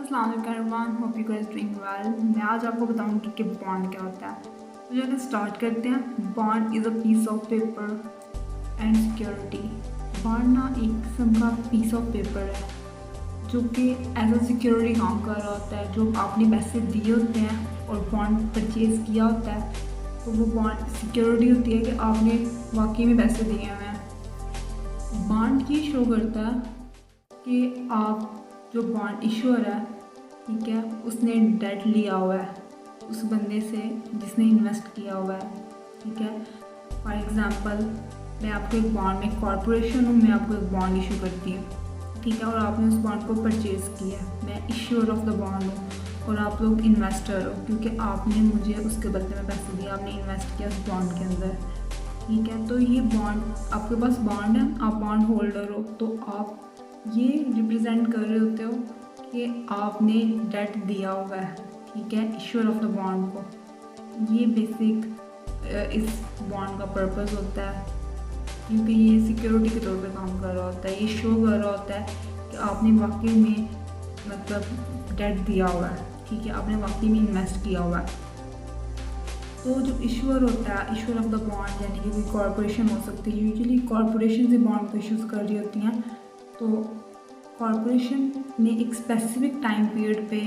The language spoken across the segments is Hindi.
अस्सलाम वालेकुम everyone, hope you guys doing well. मैं आज आपको बताऊंगी कि बॉन्ड क्या होता है। तो चलिए स्टार्ट करते हैं। Bond is a piece of paper and security. Bond ना एक किस्म का पीस ऑफ पेपर है जो कि एज अ सिक्योरिटी काम कर रहा होता है। जो आपने पैसे दिए होते हैं और बॉन्ड परचेज़ किया होता है, तो वो बॉन्ड सिक्योरिटी होती है कि आपने वाकई में पैसे दिए हुए हैं। बॉन्ड ये शो करता है कि आप जो बॉन्ड इशूअर है, ठीक है, उसने डेट लिया हुआ है उस बंदे से जिसने इन्वेस्ट किया हुआ है। ठीक है, फॉर एग्ज़ाम्पल मैं आपको एक बॉन्ड, में कॉरपोरेशन हूँ, मैं आपको एक बॉन्ड इशू करती हूँ, ठीक है, और आपने उस बॉन्ड को परचेज़ किया। मैं इश्यूअर ऑफ द बॉन्ड हूँ और आप लोग इन्वेस्टर हो, क्योंकि आपने मुझे उसके बदले में पैसे दिए, आपने इन्वेस्ट किया उस बॉन्ड के अंदर। ठीक है, तो ये बॉन्ड, आपके पास बॉन्ड है, आप बॉन्ड होल्डर हो, तो आप ये रिप्रेजेंट कर रहे होते हो कि आपने डेट दिया हुआ है। ठीक है, इश्यूअर ऑफ द बॉन्ड को। ये बेसिक इस बॉन्ड का पर्पस होता है, क्योंकि ये सिक्योरिटी के तौर पे काम कर रहा होता है। ये शो कर रहा होता है कि आपने वाकई में मतलब डेट दिया हुआ है। ठीक है, आपने वाकई में इन्वेस्ट किया हुआ है। तो जो इशूअर होता है, इशूअर ऑफ द बॉन्ड, यानी कि कोई कॉरपोरेशन हो सकती है। यूजुअली कॉरपोरेशन से बॉन्ड को इशूज़ कर रही होती हैं। तो कॉरपोरेशन ने एक स्पेसिफिक टाइम पीरियड पे,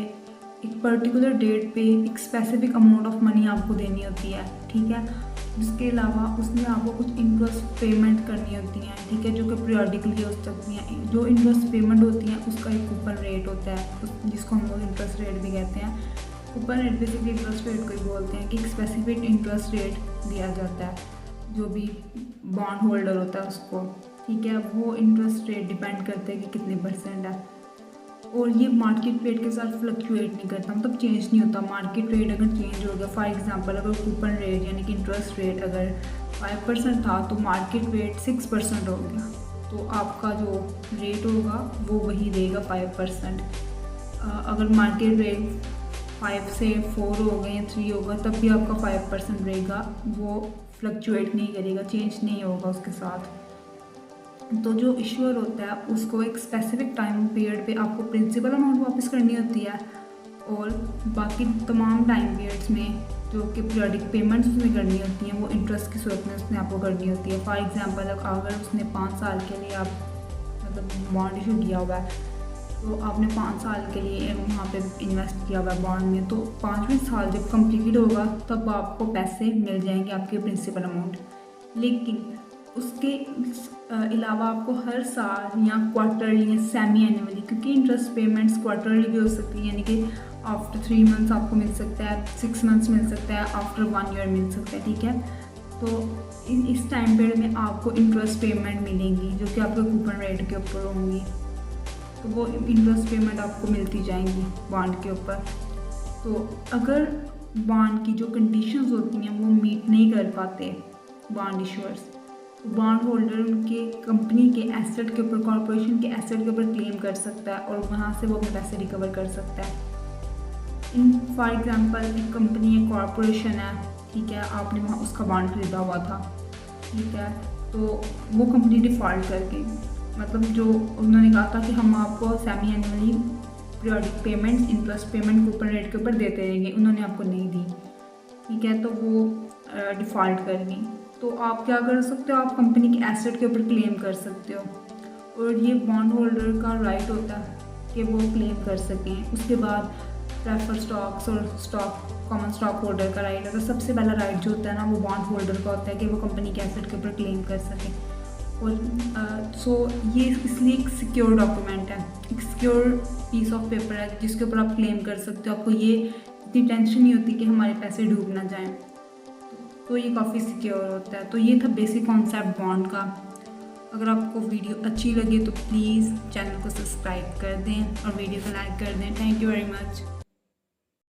एक पर्टिकुलर डेट पे एक स्पेसिफिक अमाउंट ऑफ मनी आपको देनी होती है। ठीक है, इसके अलावा उसमें आपको कुछ इंटरेस्ट पेमेंट करनी होती हैं। ठीक है, जो कि पीरियडिकली हो सकती हैं। जो इंटरेस्ट पेमेंट होती हैं उसका एक कूपन रेट होता है, जिसको हम लोग इंटरेस्ट रेट भी कहते हैं। Coupon rate basically interest rate को ही बोलते हैं कि एक स्पेसिफिक इंटरेस्ट रेट दिया जाता है जो भी बॉन्ड होल्डर होता है उसको। ठीक है, वो इंटरेस्ट रेट डिपेंड करते हैं कि कितने परसेंट है, और ये मार्केट रेट के साथ फ्लक्चुएट नहीं करता, मतलब चेंज नहीं होता। मार्केट रेट अगर चेंज हो गया, फॉर एग्जांपल अगर कूपन रेट यानी कि इंटरेस्ट रेट अगर 5% था तो मार्केट रेट 6% हो गया, तो आपका जो रेट होगा वो वही रहेगा 5%। अगर मार्केट रेट 5 से 4 हो गए या 3 होगा तब भी आपका 5% रहेगा, वो फ्लक्चुएट नहीं करेगा, चेंज नहीं होगा उसके साथ। तो जो इशूअर होता है उसको एक स्पेसिफिक टाइम पीरियड पे आपको प्रिंसिपल अमाउंट वापस करनी होती है, और बाकी तमाम टाइम पीरियड्स में जो कि पीरियडिक पेमेंट्स उसने करनी होती हैं वो इंटरेस्ट की सूरत में उसने आपको करनी होती है। फॉर एग्जांपल अगर उसने 5 साल के लिए आप मतलब बॉन्ड इशू किया हुआ है, तो आपने 5 साल के लिए वहाँ पे इन्वेस्ट किया हुआ है बॉन्ड में, तो 5वें साल जब कंप्लीट होगा तब आपको पैसे मिल जाएंगे, आपके प्रिंसिपल अमाउंट। लेकिन उसके अलावा आपको हर साल या क्वार्टरली या सेमी एनुअली, क्योंकि इंटरेस्ट पेमेंट्स क्वार्टरली भी हो सकती है, यानी कि आफ्टर 3 मंथ्स आपको मिल सकता है, 6 मंथ्स मिल सकता है, आफ्टर 1 ईयर मिल सकता है। ठीक है, तो इस टाइम पीरियड में आपको इंटरेस्ट पेमेंट मिलेंगी जो कि आपके कूपन रेट के ऊपर होंगी, तो वो इंटरेस्ट पेमेंट आपको मिलती जाएंगी बॉन्ड के ऊपर। तो अगर बॉन्ड की जो कंडीशंस होती हैं वो मीट नहीं कर पाते बॉन्ड इशूअर्स, बॉन्ड होल्डर उनके कंपनी के एसेट के ऊपर, कॉरपोरेशन के एसेट के ऊपर क्लेम कर सकता है और वहाँ से वो अपने पैसे रिकवर कर सकता है। इन फॉर एग्जांपल एक कंपनी है, कॉरपोरेशन है, ठीक है, आपने वहाँ उसका बॉन्ड खरीदा हुआ था। ठीक है, तो वो कंपनी डिफ़ॉल्ट कर गई, मतलब जो उन्होंने कहा था कि हम आपको semi annually periodic payments, interest payment coupon rate के ऊपर देते रहेंगे, उन्होंने आपको नहीं दी। ठीक है, तो वो डिफ़ॉल्ट कर गई। तो आप क्या कर सकते हो, आप कंपनी के एसेट के ऊपर क्लेम कर सकते हो, और ये बॉन्ड होल्डर का राइट होता है कि वो क्लेम कर सकें। उसके बाद प्रेफर स्टॉक्स और कॉमन स्टॉक होल्डर का राइट होता है। सबसे पहला राइट जो होता है ना वो बॉन्ड होल्डर का होता है कि वो कंपनी के एसेट के ऊपर क्लेम कर सकें। और सो ये इसलिए एक सिक्योर डॉक्यूमेंट है, एक सिक्योर पीस ऑफ पेपर है जिसके ऊपर आप क्लेम कर सकते हो। आपको ये इतनी टेंशन नहीं होती कि हमारे पैसे डूब ना जाएं, तो ये काफ़ी सिक्योर होता है। तो ये था बेसिक कॉन्सेप्ट बॉन्ड का। अगर आपको वीडियो अच्छी लगे तो प्लीज़ चैनल को सब्सक्राइब कर दें और वीडियो को लाइक कर दें। Thank you very much.